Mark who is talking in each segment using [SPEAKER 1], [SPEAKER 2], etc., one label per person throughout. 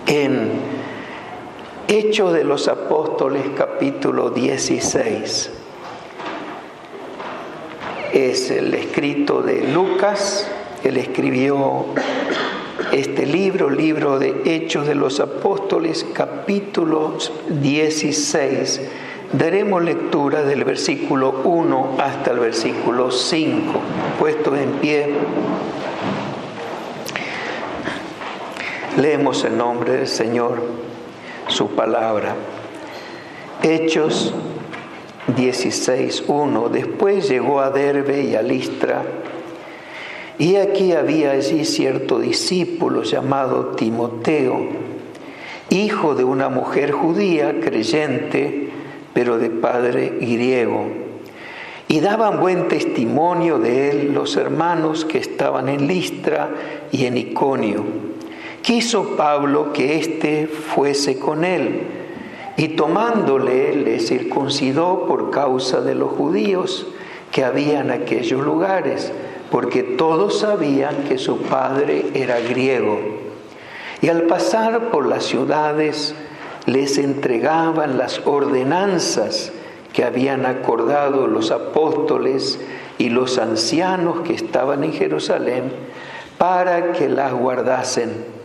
[SPEAKER 1] en Hechos de los Apóstoles, capítulo 16. Es el escrito de Lucas. Él escribió este libro de Hechos de los Apóstoles, capítulo 16. Daremos lectura del versículo 1 hasta el versículo 5. Puestos en pie, leemos en nombre del Señor su palabra. Hechos 16:1. Después llegó a Derbe y a Listra, y aquí había allí cierto discípulo llamado Timoteo, hijo de una mujer judía creyente, pero de padre griego. Y daban buen testimonio de él los hermanos que estaban en Listra y en Iconio. Quiso Pablo que éste fuese con él, y tomándole le circuncidó por causa de los judíos que había en aquellos lugares, porque todos sabían que su padre era griego. Y al pasar por las ciudades les entregaban las ordenanzas que habían acordado los apóstoles y los ancianos que estaban en Jerusalén para que las guardasen.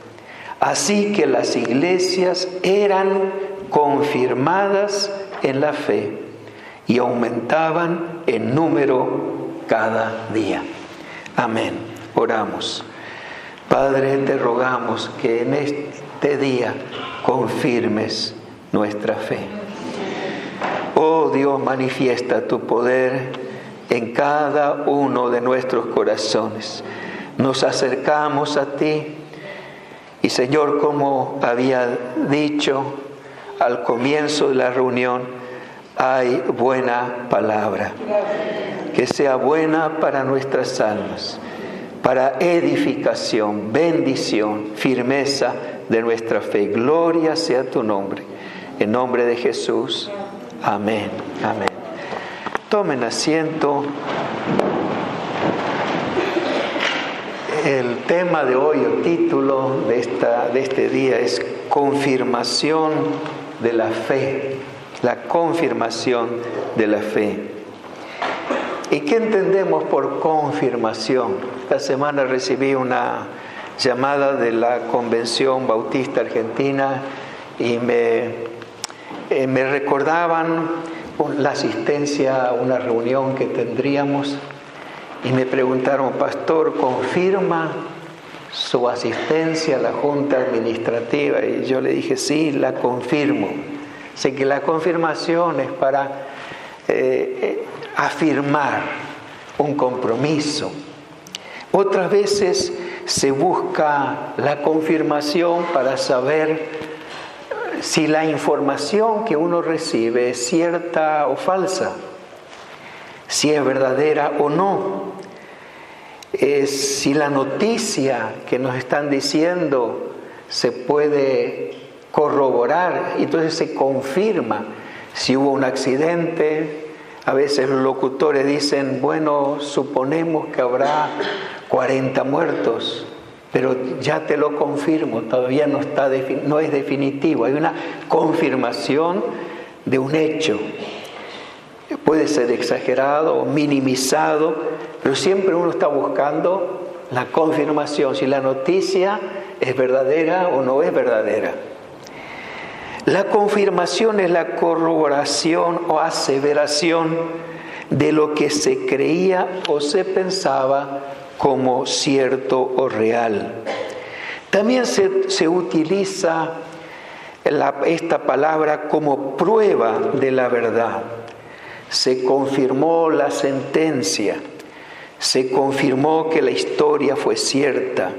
[SPEAKER 1] Así que las iglesias eran confirmadas en la fe y aumentaban en número cada día. Amén. Oramos. Padre, te rogamos que en este día confirmes nuestra fe. Oh Dios, manifiesta tu poder en cada uno de nuestros corazones. Nos acercamos a ti y, Señor, como había dicho al comienzo de la reunión, hay buena palabra. Que sea buena para nuestras almas, para edificación, bendición, firmeza de nuestra fe. Gloria sea tu nombre. En nombre de Jesús. Amén. Amén. Tomen asiento. El tema de hoy, el título de este día es confirmación de la fe. La confirmación de la fe. ¿Y qué entendemos por confirmación? Esta semana recibí una llamada de la Convención Bautista Argentina y me recordaban la asistencia a una reunión que tendríamos y me preguntaron: pastor, ¿confirma su asistencia a la Junta Administrativa? Y yo le dije: sí, la confirmo. Así que la confirmación es para afirmar un compromiso. Otras veces se busca la confirmación para saber si la información que uno recibe es cierta o falsa, si es verdadera o no, si la noticia que nos están diciendo se puede corroborar, y entonces se confirma si hubo un accidente. A veces los locutores dicen: bueno, suponemos que habrá 40 muertos, pero ya te lo confirmo, todavía no es definitivo. Hay una confirmación de un hecho. Puede ser exagerado o minimizado, pero siempre uno está buscando la confirmación, si la noticia es verdadera o no es verdadera. La confirmación es la corroboración o aseveración de lo que se creía o se pensaba como cierto o real. También se utiliza esta palabra como prueba de la verdad. Se confirmó la sentencia, se confirmó que la historia fue cierta.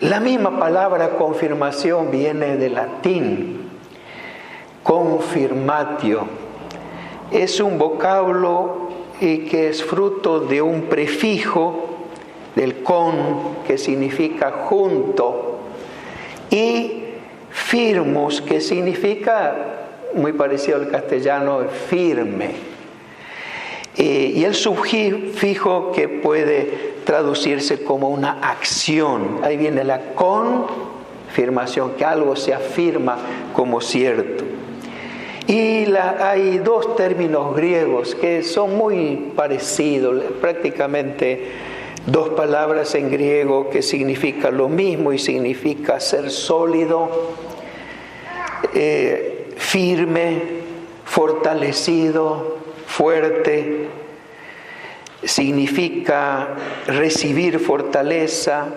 [SPEAKER 1] La misma palabra confirmación viene del latín, confirmatio. Es un vocablo que es fruto de un prefijo del con, que significa junto, y firmus, que significa, muy parecido al castellano, firme. Y el sufijo que puede traducirse como una acción. Ahí viene la con, afirmación, que algo se afirma como cierto. Y hay dos términos griegos que son muy parecidos, prácticamente dos palabras en griego que significan lo mismo y significa ser sólido, firme, fortalecido, fuerte. Significa recibir fortaleza.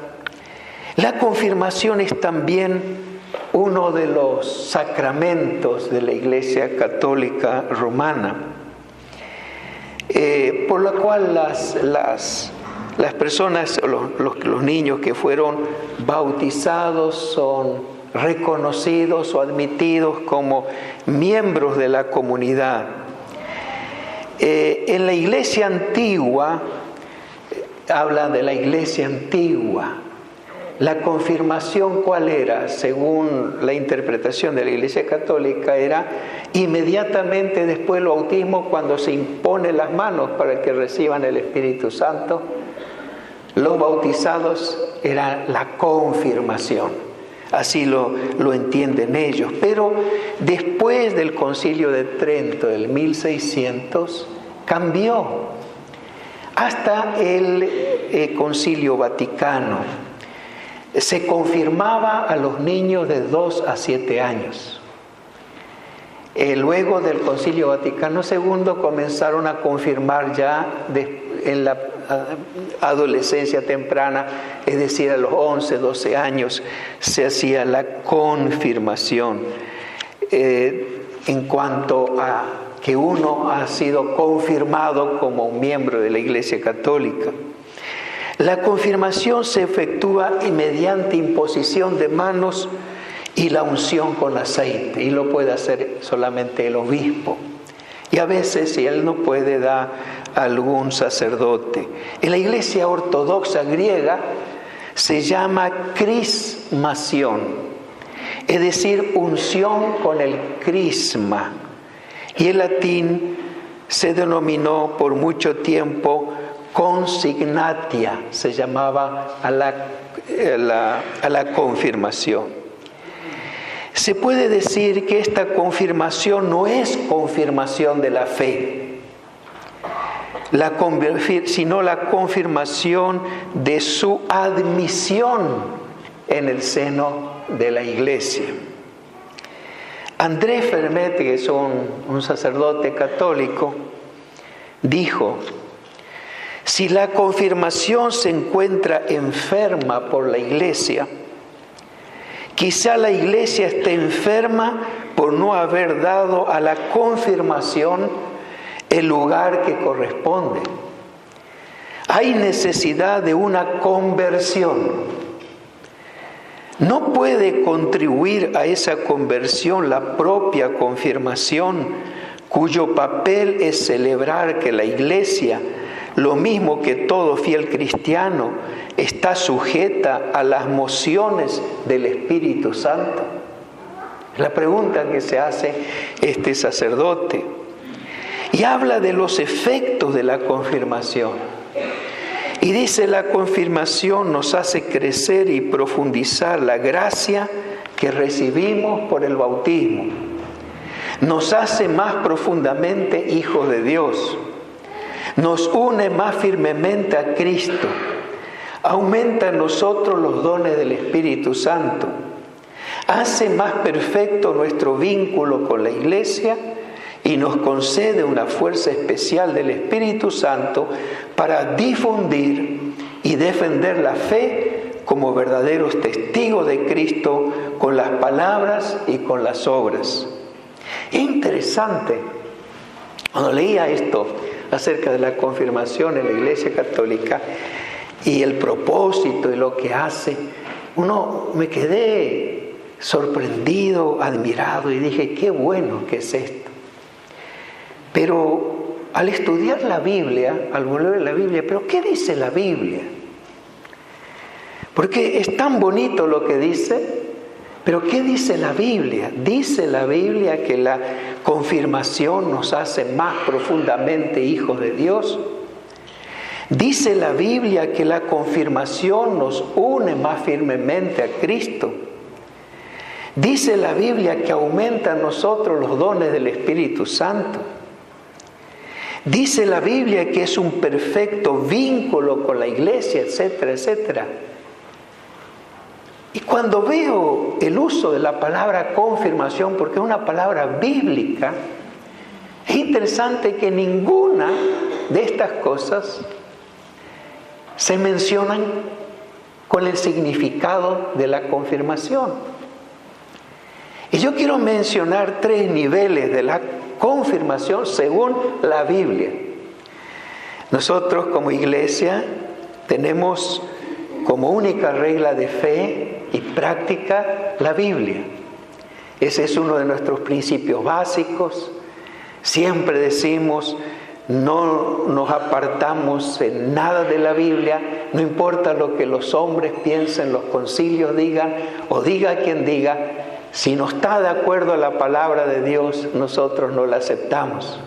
[SPEAKER 1] La confirmación es también uno de los sacramentos de la Iglesia Católica Romana, por lo cual las personas, los niños que fueron bautizados son reconocidos o admitidos como miembros de la comunidad. En la Iglesia antigua, habla de la Iglesia antigua. La confirmación, ¿cuál era? Según la interpretación de la Iglesia Católica, era inmediatamente después del bautismo, cuando se imponen las manos para que reciban el Espíritu Santo. Los bautizados era la confirmación. Así lo entienden ellos. Pero después del Concilio de Trento del 1600, cambió. Hasta el Concilio Vaticano se confirmaba a los niños de 2 a 7 años. Luego del Concilio Vaticano II comenzaron a confirmar ya en la adolescencia temprana, es decir, a los 11, 12 años, se hacía la confirmación. En cuanto a que uno ha sido confirmado como un miembro de la Iglesia Católica. La confirmación se efectúa mediante imposición de manos y la unción con aceite, y lo puede hacer solamente el obispo. Y a veces, si él no puede, da algún sacerdote. En la Iglesia Ortodoxa griega se llama crismación, es decir, unción con el crisma. Y en latín se denominó por mucho tiempo consignatia, se llamaba a la confirmación. Se puede decir que esta confirmación no es confirmación de la fe, sino la confirmación de su admisión en el seno de la Iglesia. André Fermet, que es un sacerdote católico, dijo: si la confirmación se encuentra enferma por la Iglesia, quizá la Iglesia esté enferma por no haber dado a la confirmación el lugar que corresponde. Hay necesidad de una conversión. No puede contribuir a esa conversión la propia confirmación, cuyo papel es celebrar que la Iglesia, lo mismo que todo fiel cristiano, está sujeta a las mociones del Espíritu Santo. La pregunta que se hace este sacerdote. Y habla de los efectos de la confirmación. Y dice: la confirmación nos hace crecer y profundizar la gracia que recibimos por el bautismo. Nos hace más profundamente hijos de Dios. Nos une más firmemente a Cristo. Aumenta en nosotros los dones del Espíritu Santo. Hace más perfecto nuestro vínculo con la Iglesia y nos concede una fuerza especial del Espíritu Santo para difundir y defender la fe como verdaderos testigos de Cristo con las palabras y con las obras. Es interesante, cuando leía esto acerca de la confirmación en la Iglesia Católica y el propósito y lo que hace, me quedé sorprendido, admirado, y dije: qué bueno que es esto. Pero al estudiar la Biblia, al volver a la Biblia, ¿pero qué dice la Biblia? Porque es tan bonito lo que dice, pero ¿qué dice la Biblia? Dice la Biblia que la confirmación nos hace más profundamente hijos de Dios. Dice la Biblia que la confirmación nos une más firmemente a Cristo. Dice la Biblia que aumenta en nosotros los dones del Espíritu Santo. Dice la Biblia que es un perfecto vínculo con la iglesia, etcétera, etcétera. Y cuando veo el uso de la palabra confirmación, porque es una palabra bíblica, es interesante que ninguna de estas cosas se mencionan con el significado de la confirmación. Y yo quiero mencionar 3 niveles de la confirmación según la Biblia. Nosotros como iglesia tenemos como única regla de fe y práctica la Biblia. Ese es uno de nuestros principios básicos. Siempre decimos, no nos apartamos en nada de la Biblia, no importa lo que los hombres piensen, los concilios digan, o diga quien diga, si no está de acuerdo a la palabra de Dios, nosotros no la aceptamos.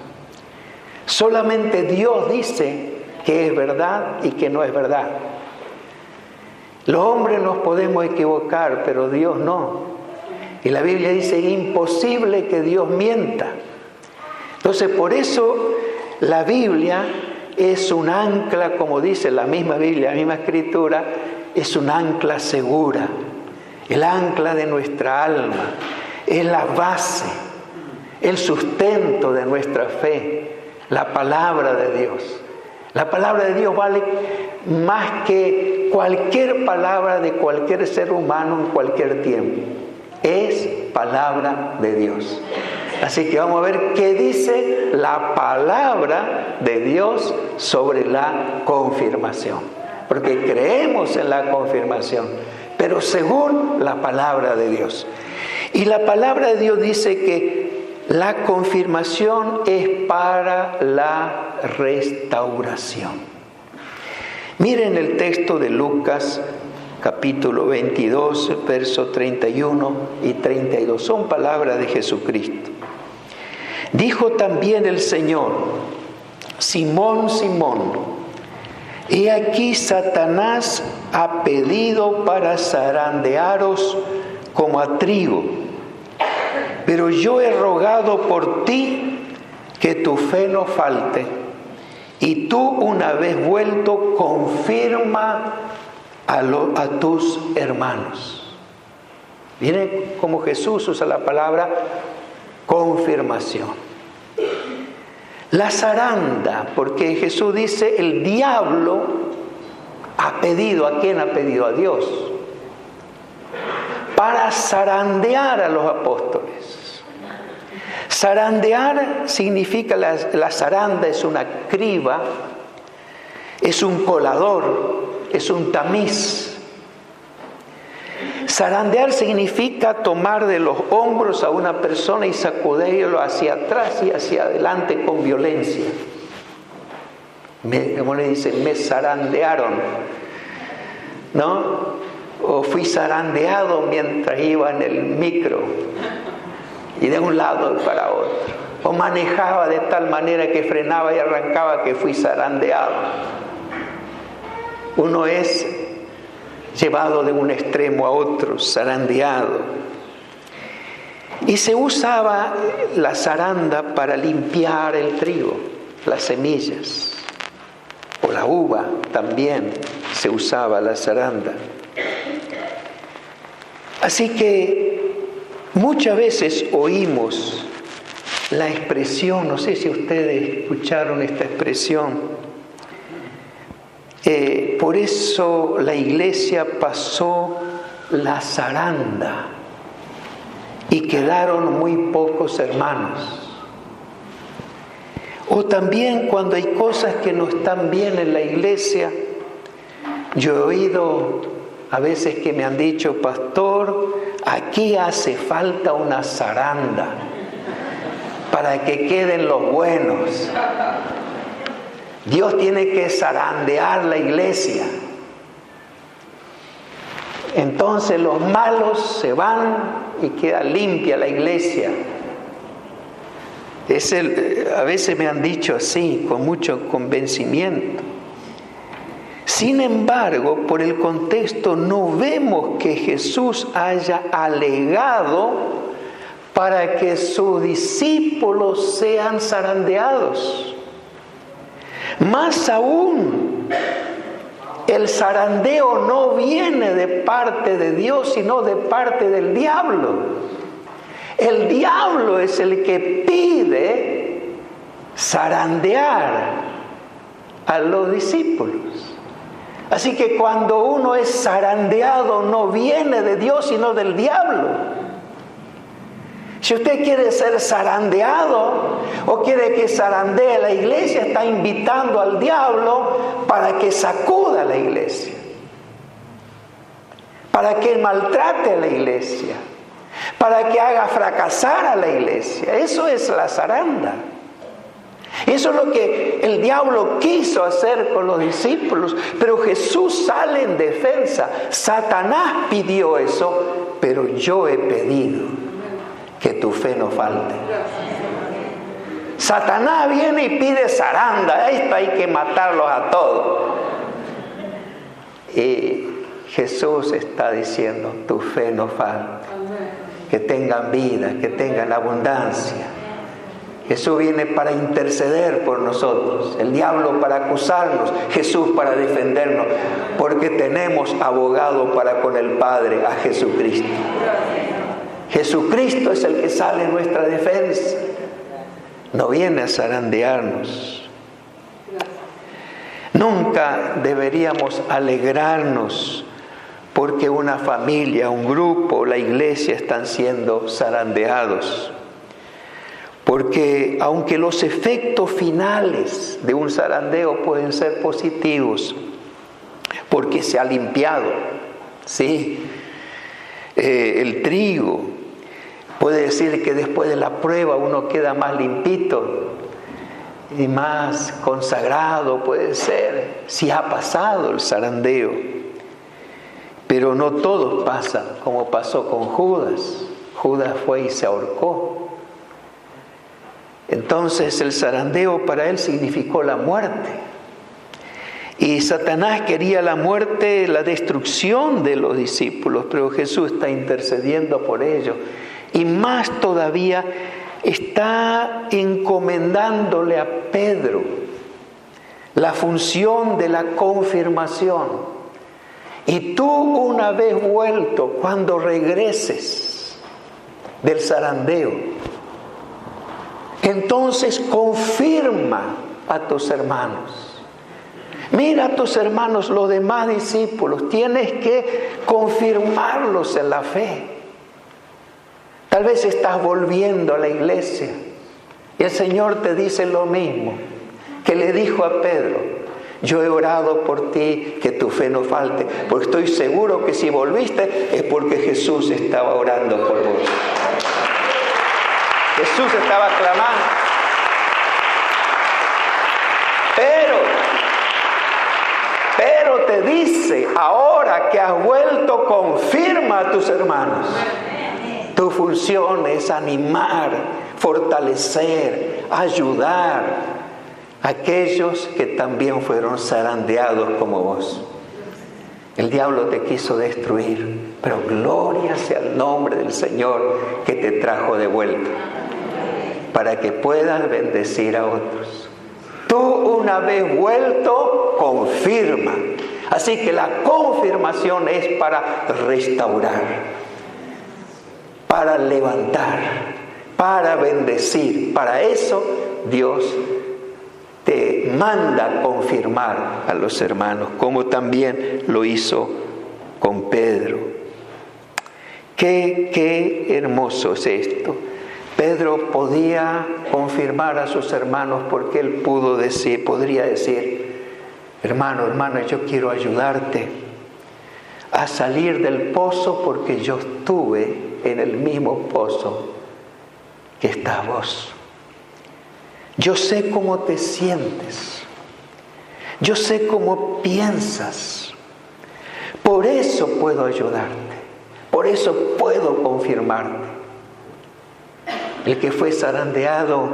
[SPEAKER 1] Solamente Dios dice que es verdad y que no es verdad. Los hombres nos podemos equivocar, pero Dios no. Y la Biblia dice, es imposible que Dios mienta. Entonces, por eso la Biblia es un ancla, como dice la misma Biblia, la misma Escritura, es un ancla segura. El ancla de nuestra alma, es la base, el sustento de nuestra fe, la palabra de Dios. La palabra de Dios vale más que cualquier palabra de cualquier ser humano en cualquier tiempo. Es palabra de Dios. Así que vamos a ver qué dice la palabra de Dios sobre la confirmación. Porque creemos en la confirmación, pero según la palabra de Dios. Y la palabra de Dios dice que la confirmación es para la restauración. Miren el texto de Lucas, capítulo 22, versos 31 y 32. Son palabras de Jesucristo. Dijo también el Señor: Simón, Simón, he aquí Satanás ha pedido para zarandearos como a trigo, pero yo he rogado por ti que tu fe no falte, y tú, una vez vuelto, confirma a tus hermanos. Miren cómo Jesús usa la palabra confirmación. La zaranda, porque Jesús dice, el diablo ha pedido, ¿a quién ha pedido? A Dios, para zarandear a los apóstoles. Zarandear significa, la zaranda es una criba, es un colador, es un tamiz. Zarandear significa tomar de los hombros a una persona y sacudirlo hacia atrás y hacia adelante con violencia. Como le dicen, me zarandearon, ¿no? O fui zarandeado mientras iba en el micro y de un lado para otro. O manejaba de tal manera que frenaba y arrancaba que fui zarandeado. Uno es llevado de un extremo a otro, zarandeado. Y se usaba la zaranda para limpiar el trigo, las semillas. O la uva también se usaba la zaranda. Así que muchas veces oímos la expresión, no sé si ustedes escucharon esta expresión, por eso la iglesia pasó la zaranda y quedaron muy pocos hermanos. O también cuando hay cosas que no están bien en la iglesia, yo he oído a veces que me han dicho, pastor, aquí hace falta una zaranda para que queden los buenos. Dios tiene que zarandear la iglesia. Entonces los malos se van y queda limpia la iglesia. A veces me han dicho así, con mucho convencimiento. Sin embargo, por el contexto no vemos que Jesús haya alegado para que sus discípulos sean zarandeados. Más aún, el zarandeo no viene de parte de Dios, sino de parte del diablo. El diablo es el que pide zarandear a los discípulos. Así que cuando uno es zarandeado, no viene de Dios, sino del diablo. Si usted quiere ser zarandeado o quiere que zarandee la iglesia, está invitando al diablo para que sacuda la iglesia, para que maltrate a la iglesia, para que haga fracasar a la iglesia. Eso es la zaranda. Eso es lo que el diablo quiso hacer con los discípulos, pero Jesús sale en defensa. Satanás pidió eso, pero yo he pedido que tu fe no falte. Satanás viene y pide zaranda, esto hay que matarlos a todos. Y Jesús está diciendo, tu fe no falte, que tengan vida, que tengan abundancia. Jesús viene para interceder por nosotros, el diablo para acusarnos, Jesús para defendernos, porque tenemos abogado para con el Padre, a Jesucristo. Jesucristo es el que sale en nuestra defensa, no viene a zarandearnos. Nunca deberíamos alegrarnos porque una familia, un grupo, la iglesia están siendo zarandeados. Porque aunque los efectos finales de un zarandeo pueden ser positivos, porque se ha limpiado, ¿sí? El trigo, puede decir que después de la prueba uno queda más limpito y más consagrado, puede ser, si ha pasado el zarandeo. Pero no todo pasa como pasó con Judas. Judas fue y se ahorcó. Entonces el zarandeo para él significó la muerte. Y Satanás quería la muerte, la destrucción de los discípulos, pero Jesús está intercediendo por ellos. Y más todavía está encomendándole a Pedro la función de la confirmación. Y tú, una vez vuelto, cuando regreses del zarandeo, entonces confirma a tus hermanos. Mira a tus hermanos, los demás discípulos, tienes que confirmarlos en la fe. Tal vez estás volviendo a la iglesia y el Señor te dice lo mismo que le dijo a Pedro: yo he orado por ti, que tu fe no falte, porque estoy seguro que si volviste es porque Jesús estaba orando por vos. Jesús estaba clamando. Pero te dice, ahora que has vuelto, confirma a tus hermanos. Tu función es animar, fortalecer, ayudar a aquellos que también fueron zarandeados como vos. El diablo te quiso destruir, pero gloria sea el nombre del Señor que te trajo de vuelta, para que puedas bendecir a otros. Tú, una vez vuelto, confirma. Así que la confirmación es para restaurar, para levantar, para bendecir. Para eso Dios te manda confirmar a los hermanos, como también lo hizo con Pedro. Qué hermoso es esto. Pedro podía confirmar a sus hermanos porque él podría decir: hermano, yo quiero ayudarte a salir del pozo porque yo estuve en el mismo pozo que estás vos. Yo sé cómo te sientes, yo sé cómo piensas, por eso puedo ayudarte, por eso puedo confirmarte. El que fue zarandeado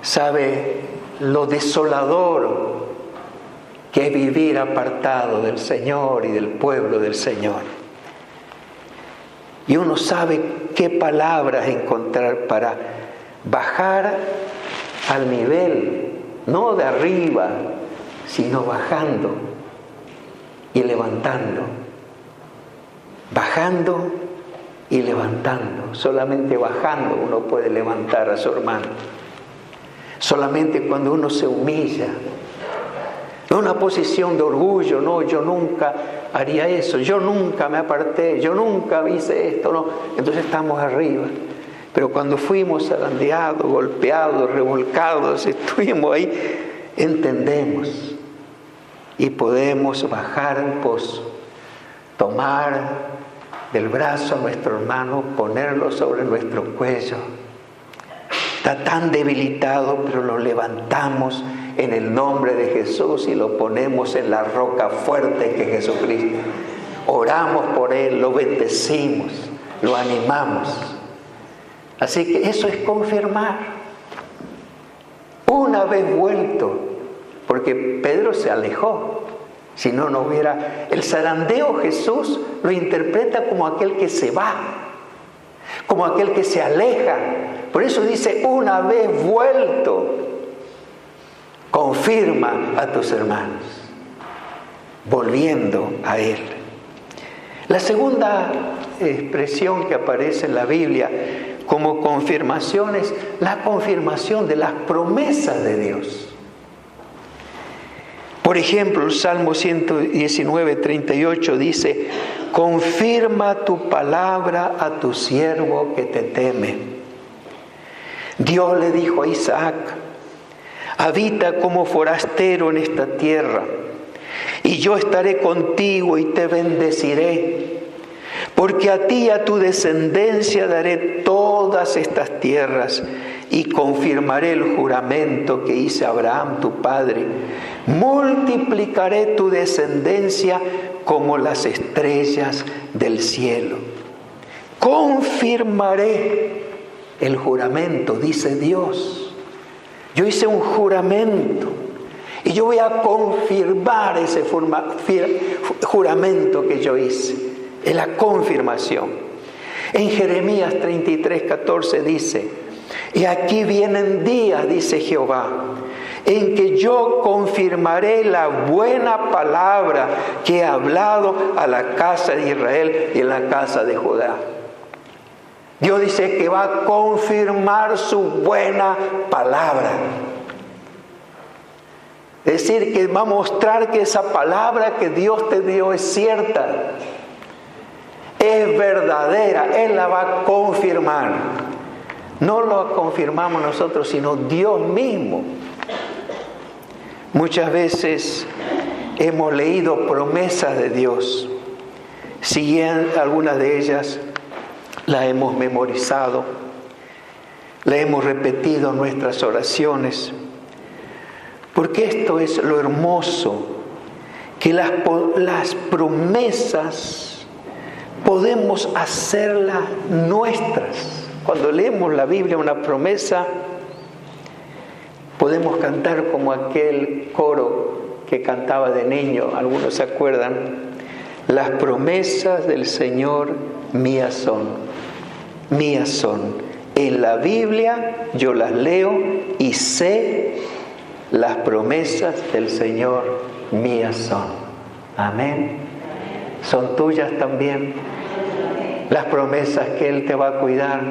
[SPEAKER 1] sabe lo desolador que es vivir apartado del Señor y del pueblo del Señor. Y uno sabe qué palabras encontrar para bajar al nivel, no de arriba, sino bajando y levantando. Bajando y levantando. Solamente bajando uno puede levantar a su hermano. Solamente cuando uno se humilla. No una posición de orgullo, no, yo nunca haría eso, yo nunca me aparté, yo nunca hice esto, no. Entonces estamos arriba. Pero cuando fuimos zarandeados, golpeados, revolcados, estuvimos ahí, entendemos y podemos bajar al pozo, tomar del brazo a nuestro hermano, ponerlo sobre nuestro cuello. Está tan debilitado, pero lo levantamos en el nombre de Jesús y lo ponemos en la roca fuerte que es Jesucristo. Oramos por él, lo bendecimos, lo animamos. Así que eso es confirmar. Una vez vuelto, porque Pedro se alejó, si no, no hubiera... El zarandeo Jesús lo interpreta como aquel que se va, como aquel que se aleja. Por eso dice, una vez vuelto, confirma a tus hermanos, volviendo a Él. La segunda expresión que aparece en la Biblia como confirmación es la confirmación de las promesas de Dios. Por ejemplo, el Salmo 119, 38 dice, confirma tu palabra a tu siervo que te teme. Dios le dijo a Isaac, habita como forastero en esta tierra, y yo estaré contigo y te bendeciré, porque a ti y a tu descendencia daré todas estas tierras, y confirmaré el juramento que hice a Abraham tu padre. Multiplicaré tu descendencia como las estrellas del cielo. Confirmaré el juramento, dice Dios. Yo hice un juramento y yo voy a confirmar ese juramento que yo hice. Es la confirmación. En Jeremías 33, 14 dice, y aquí vienen días, dice Jehová, en que yo confirmaré la buena palabra que he hablado a la casa de Israel y a la casa de Judá. Dios dice que va a confirmar su buena palabra. Es decir, que va a mostrar que esa palabra que Dios te dio es cierta, es verdadera. Él la va a confirmar. No lo confirmamos nosotros, sino Dios mismo. Muchas veces hemos leído promesas de Dios. Si algunas de ellas las hemos memorizado, las hemos repetido en nuestras oraciones. Porque esto es lo hermoso, que las promesas podemos hacerlas nuestras. Cuando leemos la Biblia, una promesa, podemos cantar como aquel coro que cantaba de niño, algunos se acuerdan. Las promesas del Señor mías son, mías son. En la Biblia yo las leo y sé las promesas del Señor mías son. Amén. ¿Son tuyas también? Las promesas que Él te va a cuidar,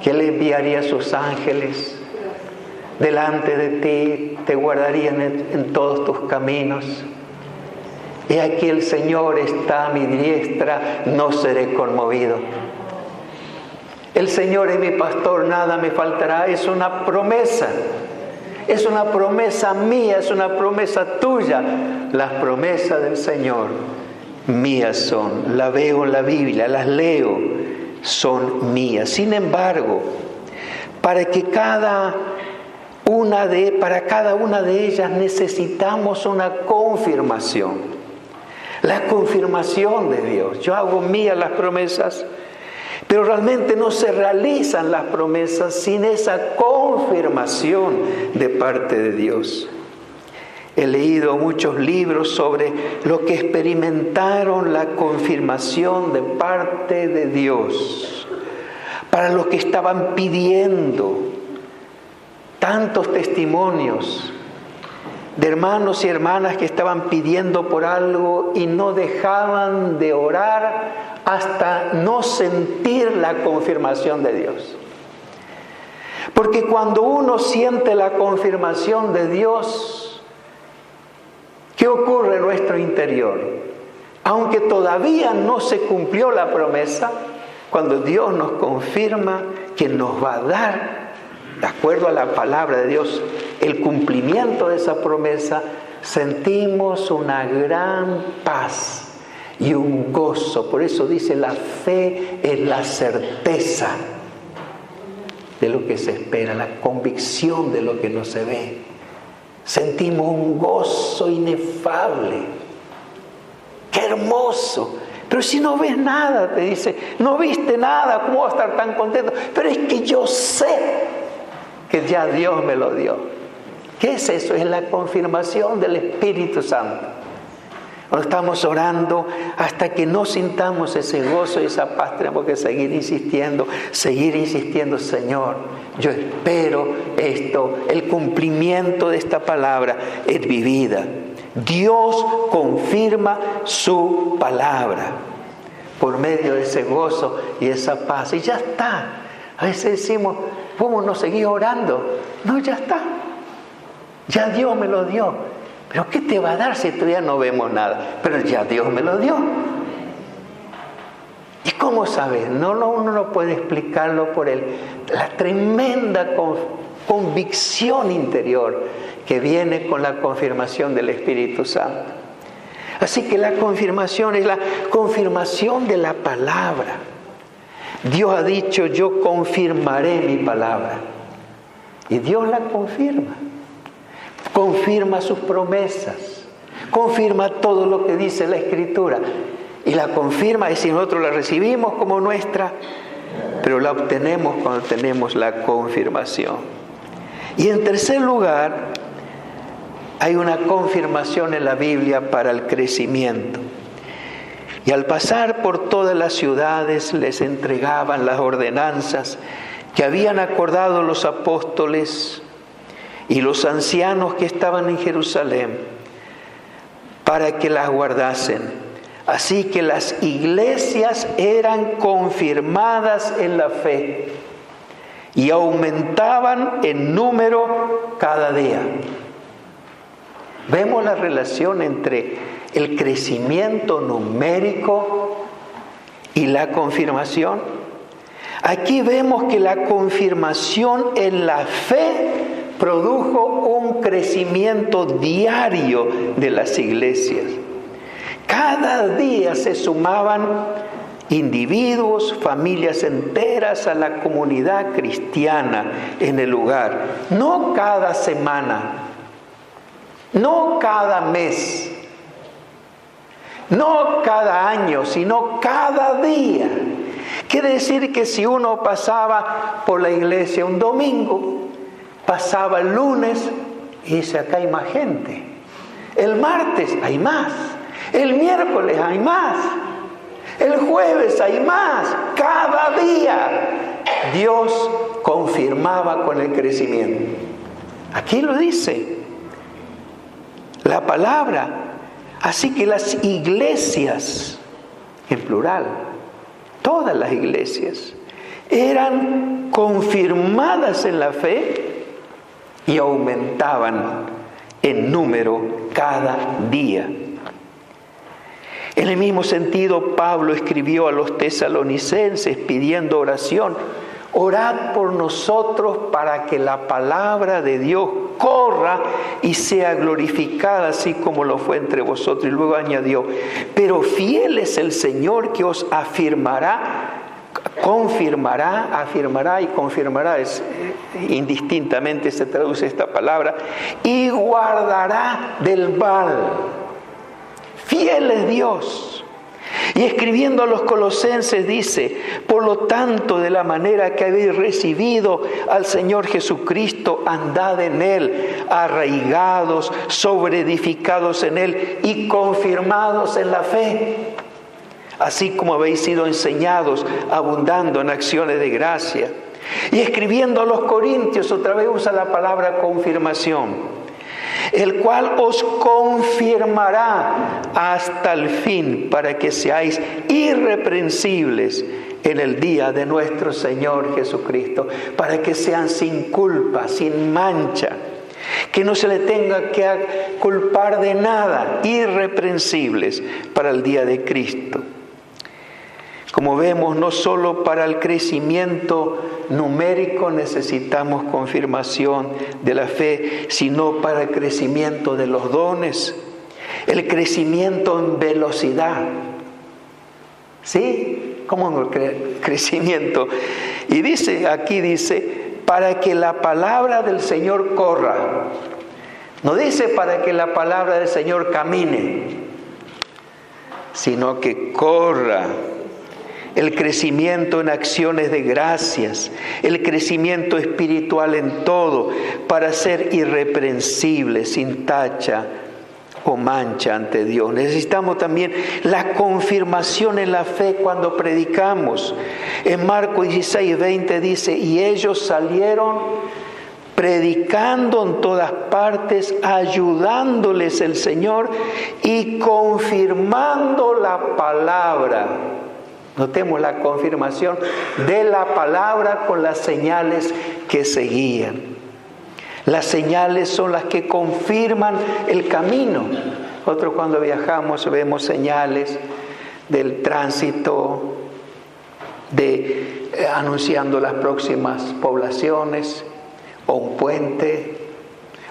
[SPEAKER 1] que Él enviaría a sus ángeles delante de ti, te guardarían en todos tus caminos. Y aquí el Señor está a mi diestra, no seré conmovido. El Señor es mi pastor, nada me faltará. Es una promesa. Es una promesa mía, es una promesa tuya. Las promesas del Señor mías son. La veo en la Biblia, las leo, son mías. Sin embargo, para cada una de ellas necesitamos una confirmación. La confirmación de Dios. Yo hago mías las promesas, pero realmente no se realizan las promesas sin esa confirmación de parte de Dios. He leído muchos libros sobre lo que experimentaron la confirmación de parte de Dios, para los que estaban pidiendo. Tantos testimonios de hermanos y hermanas que estaban pidiendo por algo y no dejaban de orar hasta no sentir la confirmación de Dios. Porque cuando uno siente la confirmación de Dios, ¿qué ocurre en nuestro interior? Aunque todavía no se cumplió la promesa, cuando Dios nos confirma que nos va a dar, de acuerdo a la palabra de Dios, el cumplimiento de esa promesa, sentimos una gran paz y un gozo. Por eso dice, la fe es la certeza de lo que se espera, la convicción de lo que no se ve. Sentimos un gozo inefable. ¡Qué hermoso! Pero si no ves nada, te dice, no viste nada, ¿cómo vas a estar tan contento? Pero es que yo sé que ya Dios me lo dio. ¿Qué es eso? Es la confirmación del Espíritu Santo. Cuando estamos orando, hasta que no sintamos ese gozo y esa paz, tenemos que seguir insistiendo, Señor, yo espero esto, el cumplimiento de esta palabra en mi vida. Dios confirma su palabra por medio de ese gozo y esa paz. Y ya está. A veces decimos, ¿cómo no seguir orando? No, ya está. Ya Dios me lo dio. ¿Pero qué te va a dar si todavía no vemos nada? Pero ya Dios me lo dio. ¿Y cómo sabes? Uno no puede explicarlo por la tremenda convicción interior que viene con la confirmación del Espíritu Santo. Así que la confirmación es la confirmación de la palabra. Dios ha dicho, yo confirmaré mi palabra. Y Dios la confirma. Confirma sus promesas, confirma todo lo que dice la Escritura y la confirma, y si nosotros la recibimos como nuestra, pero la obtenemos cuando tenemos la confirmación. Y en tercer lugar, hay una confirmación en la Biblia para el crecimiento. Y al pasar por todas las ciudades les entregaban las ordenanzas que habían acordado los apóstoles y los ancianos que estaban en Jerusalén, para que las guardasen. Así que las iglesias eran confirmadas en la fe y aumentaban en número cada día. Vemos la relación entre el crecimiento numérico y la confirmación. Aquí vemos que la confirmación en la fe produjo un crecimiento diario de las iglesias. Cada día se sumaban individuos, familias enteras a la comunidad cristiana en el lugar. No cada semana, no cada mes, no cada año, sino cada día. Quiere decir que si uno pasaba por la iglesia un domingo, pasaba el lunes y dice, acá hay más gente. El martes hay más. El miércoles hay más. El jueves hay más. Cada día Dios confirmaba con el crecimiento. Aquí lo dice la palabra. Así que las iglesias, en plural, todas las iglesias, eran confirmadas en la fe y aumentaban en número cada día. En el mismo sentido, Pablo escribió a los tesalonicenses pidiendo oración. Orad por nosotros para que la palabra de Dios corra y sea glorificada, así como lo fue entre vosotros. Y luego añadió, pero fiel es el Señor que os afirmará, afirmará y confirmará, indistintamente se traduce esta palabra, y guardará del mal. Fiel es Dios. Y escribiendo a los Colosenses dice: por lo tanto, de la manera que habéis recibido al Señor Jesucristo, andad en Él, arraigados, sobreedificados en Él y confirmados en la fe, así como habéis sido enseñados, abundando en acciones de gracia. Y escribiendo a los Corintios, otra vez usa la palabra confirmación: el cual os confirmará hasta el fin, para que seáis irreprensibles en el día de nuestro Señor Jesucristo, para que sean sin culpa, sin mancha, que no se le tenga que culpar de nada, irreprensibles para el día de Cristo. Como vemos, no solo para el crecimiento numérico necesitamos confirmación de la fe, sino para el crecimiento de los dones, el crecimiento en velocidad. ¿Sí? ¿Cómo crecimiento? Y dice, para que la palabra del Señor corra. No dice para que la palabra del Señor camine, sino que corra. El crecimiento en acciones de gracias, el crecimiento espiritual en todo, para ser irreprensible, sin tacha o mancha ante Dios. Necesitamos también la confirmación en la fe cuando predicamos. En Marcos 16:20 dice: y ellos salieron predicando en todas partes, ayudándoles el Señor y confirmando la palabra. Notemos la confirmación de la palabra con las señales que seguían. Las señales son las que confirman el camino. Nosotros cuando viajamos vemos señales del tránsito, anunciando las próximas poblaciones, o un puente,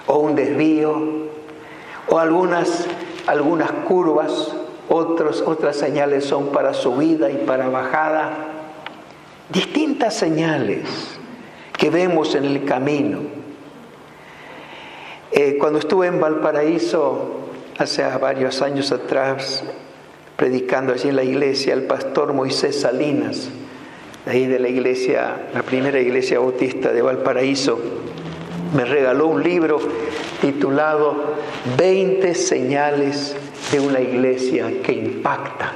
[SPEAKER 1] o un desvío, o algunas curvas. Otras señales son para subida y para bajada. Distintas señales que vemos en el camino. Cuando estuve en Valparaíso, hace varios años atrás, predicando allí en la iglesia, el pastor Moisés Salinas, de ahí de la iglesia, la primera iglesia bautista de Valparaíso, me regaló un libro titulado 20 señales de una iglesia que impacta.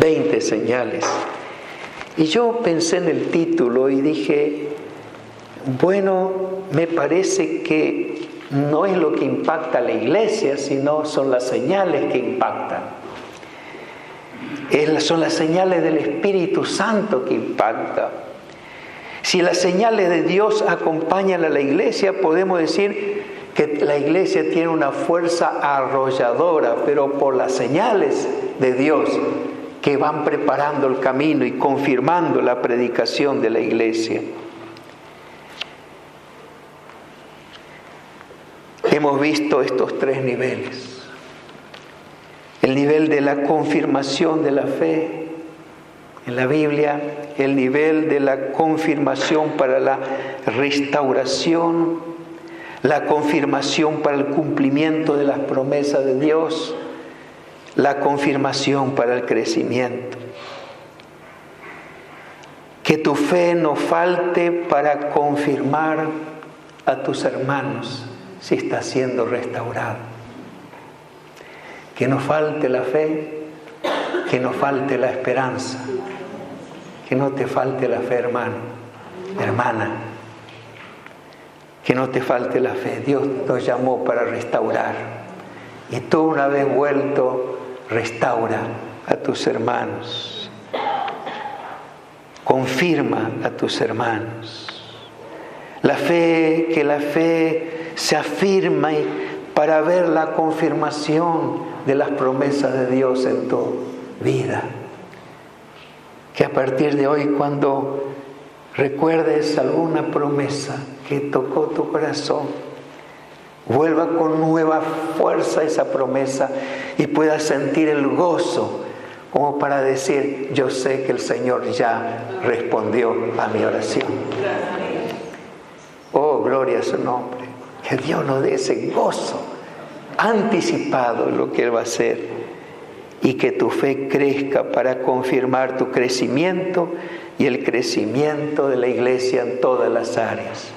[SPEAKER 1] 20 señales. Y yo pensé en el título y dije, bueno, me parece que no es lo que impacta a la iglesia, sino son las señales que impactan. Son las señales del Espíritu Santo que impactan. Si las señales de Dios acompañan a la iglesia, podemos decir que la iglesia tiene una fuerza arrolladora, pero por las señales de Dios que van preparando el camino y confirmando la predicación de la iglesia. Hemos visto estos tres niveles. El nivel de la confirmación de la fe en la Biblia, el nivel de la confirmación para la restauración, la confirmación para el cumplimiento de las promesas de Dios, la confirmación para el crecimiento. Que tu fe no falte para confirmar a tus hermanos si está siendo restaurado. Que no falte la fe, que no falte la esperanza, que no te falte la fe, hermano, hermana. Que no te falte la fe. Dios nos llamó para restaurar. Y tú, una vez vuelto, restaura a tus hermanos. Confirma a tus hermanos. Que la fe se afirma para ver la confirmación de las promesas de Dios en tu vida. Que a partir de hoy, cuando recuerdes alguna promesa que tocó tu corazón, vuelva con nueva fuerza esa promesa y puedas sentir el gozo como para decir, yo sé que el Señor ya respondió a mi oración. Oh, gloria a su nombre. Que Dios nos dé ese gozo anticipado en lo que Él va a hacer y que tu fe crezca para confirmar tu crecimiento y el crecimiento de la iglesia en todas las áreas.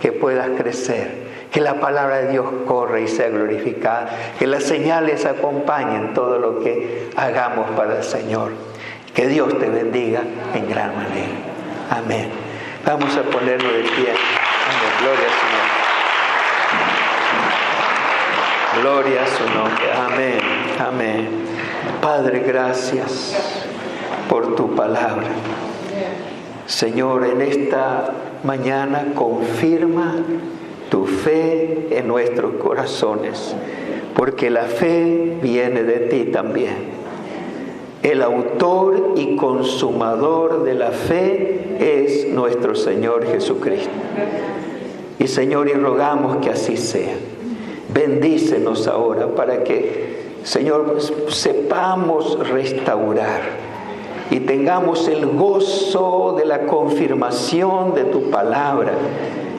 [SPEAKER 1] Que puedas crecer, que la palabra de Dios corra y sea glorificada, que las señales acompañen todo lo que hagamos para el Señor. Que Dios te bendiga en gran manera. Amén. Vamos a ponernos de pie. Amén. Gloria a su nombre. Gloria a su nombre. Amén. Amén. Padre, gracias por tu palabra. Señor, en esta mañana confirma tu fe en nuestros corazones, porque la fe viene de ti también. El autor y consumador de la fe es nuestro Señor Jesucristo. Y Señor, y rogamos que así sea. Bendícenos ahora para que, Señor, sepamos restaurar y tengamos el gozo de la confirmación de tu palabra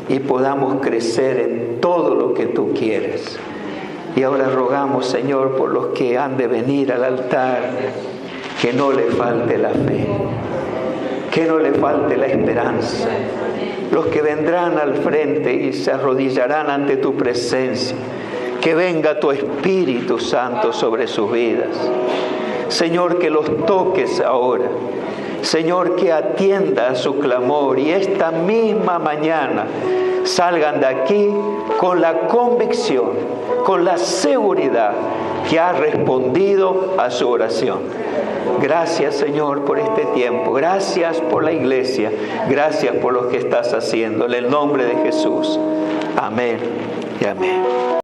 [SPEAKER 1] y podamos crecer en todo lo que tú quieres. Y ahora rogamos, Señor, por los que han de venir al altar, que no le falte la fe, que no le falte la esperanza. Los que vendrán al frente y se arrodillarán ante tu presencia, que venga tu Espíritu Santo sobre sus vidas. Señor, que los toques ahora. Señor, que atienda a su clamor y esta misma mañana salgan de aquí con la convicción, con la seguridad que has respondido a su oración. Gracias, Señor, por este tiempo. Gracias por la iglesia. Gracias por lo que estás haciendo. En el nombre de Jesús. Amén y amén.